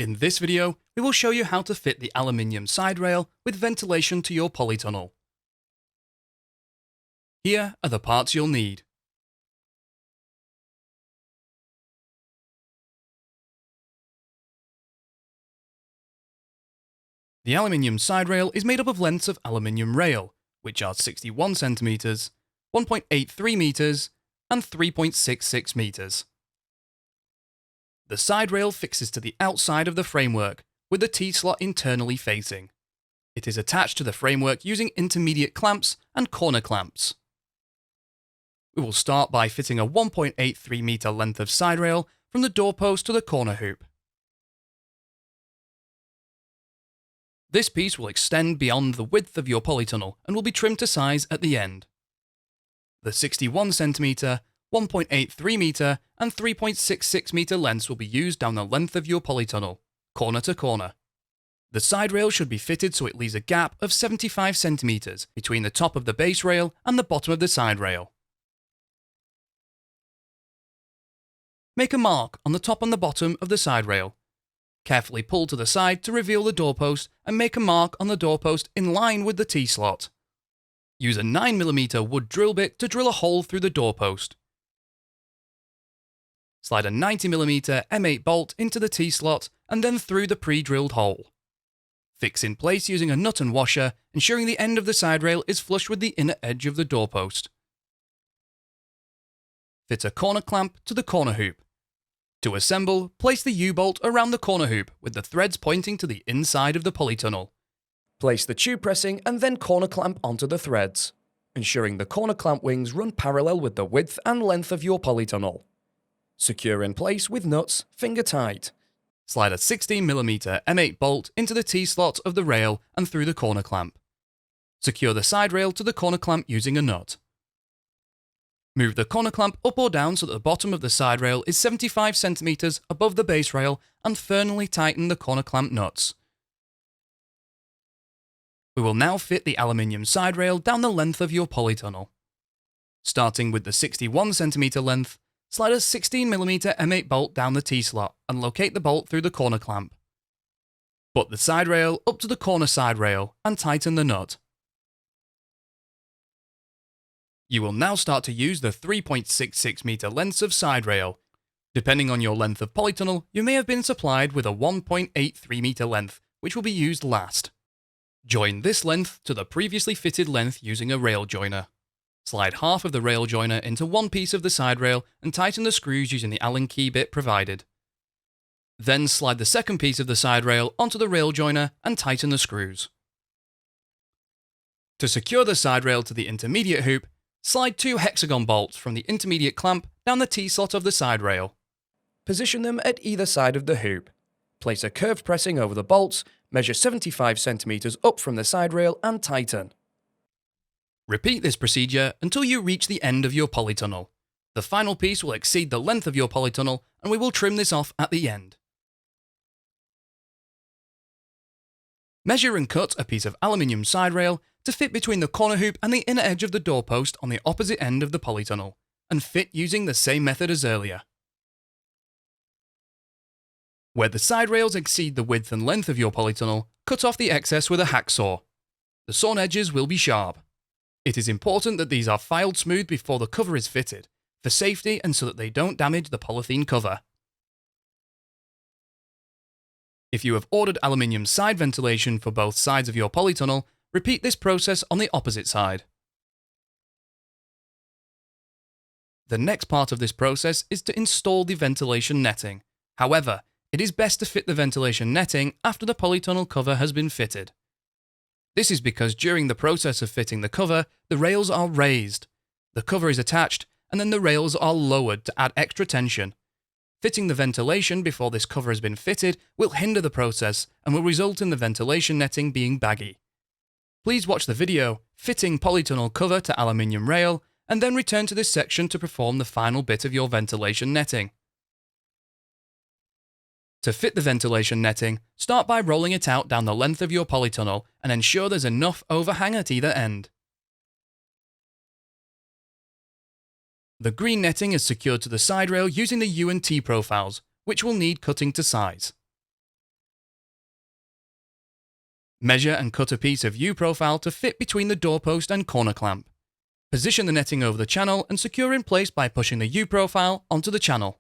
In this video, we will show you how to fit the aluminium side rail with ventilation to your polytunnel. Here are the parts you'll need. The aluminium side rail is made up of lengths of aluminium rail, which are 61 cm, 1.83 meters, and 3.66 meters. The side rail fixes to the outside of the framework, with the T-slot internally facing. It is attached to the framework using intermediate clamps and corner clamps. We will start by fitting a 1.83 meter length of side rail from the doorpost to the corner hoop. This piece will extend beyond the width of your polytunnel and will be trimmed to size at the end. The 61 cm, 1.83 meter and 3.66 meter lengths will be used down the length of your polytunnel, corner to corner. The side rail should be fitted so it leaves a gap of 75 centimeters between the top of the base rail and the bottom of the side rail. Make a mark on the top and the bottom of the side rail. Carefully pull to the side to reveal the doorpost and make a mark on the doorpost in line with the T-slot. Use a 9mm wood drill bit to drill a hole through the doorpost. Slide a 90mm M8 bolt into the T-slot and then through the pre-drilled hole. Fix in place using a nut and washer, ensuring the end of the side rail is flush with the inner edge of the doorpost. Fit a corner clamp to the corner hoop. To assemble, place the U-bolt around the corner hoop with the threads pointing to the inside of the polytunnel. Place the tube pressing and then corner clamp onto the threads, ensuring the corner clamp wings run parallel with the width and length of your polytunnel. Secure in place with nuts, finger tight. Slide a 16mm M8 bolt into the T-slot of the rail and through the corner clamp. Secure the side rail to the corner clamp using a nut. Move the corner clamp up or down so that the bottom of the side rail is 75 cm above the base rail and firmly tighten the corner clamp nuts. We will now fit the aluminium side rail down the length of your polytunnel. Starting with the 61 cm length, slide a 16mm M8 bolt down the T-slot and locate the bolt through the corner clamp. Butt the side rail up to the corner side rail and tighten the nut. You will now start to use the 3.66 meter lengths of side rail. Depending on your length of polytunnel, you may have been supplied with a 1.83 meter length, which will be used last. Join this length to the previously fitted length using a rail joiner. Slide half of the rail joiner into one piece of the side rail and tighten the screws using the Allen key bit provided. Then slide the second piece of the side rail onto the rail joiner and tighten the screws. To secure the side rail to the intermediate hoop, slide 2 hexagon bolts from the intermediate clamp down the T-slot of the side rail. Position them at either side of the hoop. Place a curved pressing over the bolts, measure 75 cm up from the side rail and tighten. Repeat this procedure until you reach the end of your polytunnel. The final piece will exceed the length of your polytunnel and we will trim this off at the end. Measure and cut a piece of aluminium side rail to fit between the corner hoop and the inner edge of the doorpost on the opposite end of the polytunnel, and fit using the same method as earlier. Where the side rails exceed the width and length of your polytunnel, cut off the excess with a hacksaw. The sawn edges will be sharp. It is important that these are filed smooth before the cover is fitted, for safety and so that they don't damage the polythene cover. If you have ordered aluminium side ventilation for both sides of your polytunnel, repeat this process on the opposite side. The next part of this process is to install the ventilation netting. However, it is best to fit the ventilation netting after the polytunnel cover has been fitted. This is because during the process of fitting the cover, the rails are raised. The cover is attached, and then the rails are lowered to add extra tension. Fitting the ventilation before this cover has been fitted will hinder the process and will result in the ventilation netting being baggy. Please watch the video, Fitting Polytunnel Cover to Aluminium Rail, and then return to this section to perform the final bit of your ventilation netting. To fit the ventilation netting, start by rolling it out down the length of your polytunnel and ensure there's enough overhang at either end. The green netting is secured to the side rail using the U and T profiles, which will need cutting to size. Measure and cut a piece of U-profile to fit between the doorpost and corner clamp. Position the netting over the channel and secure in place by pushing the U-profile onto the channel.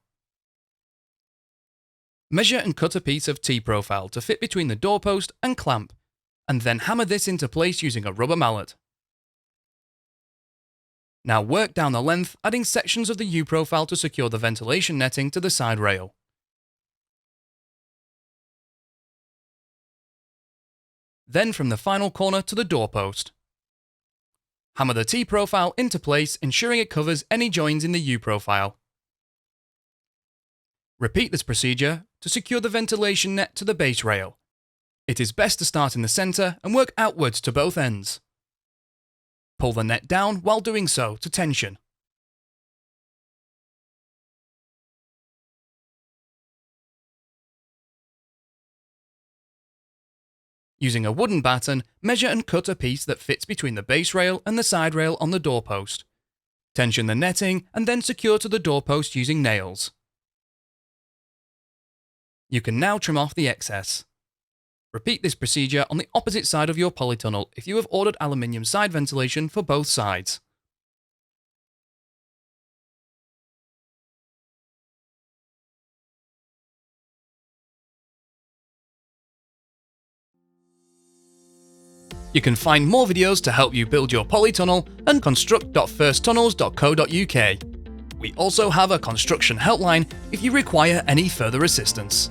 Measure and cut a piece of T-profile to fit between the doorpost and clamp, and then hammer this into place using a rubber mallet. Now work down the length, adding sections of the U-profile to secure the ventilation netting to the side rail. Then from the final corner to the doorpost. Hammer the T-profile into place, ensuring it covers any joins in the U-profile. Repeat this procedure to secure the ventilation net to the base rail. It is best to start in the centre and work outwards to both ends. Pull the net down while doing so to tension. Using a wooden batten, measure and cut a piece that fits between the base rail and the side rail on the doorpost. Tension the netting and then secure to the doorpost using nails. You can now trim off the excess. Repeat this procedure on the opposite side of your polytunnel if you have ordered aluminium side ventilation for both sides. You can find more videos to help you build your polytunnel and construct.firsttunnels.co.uk. We also have a construction helpline if you require any further assistance.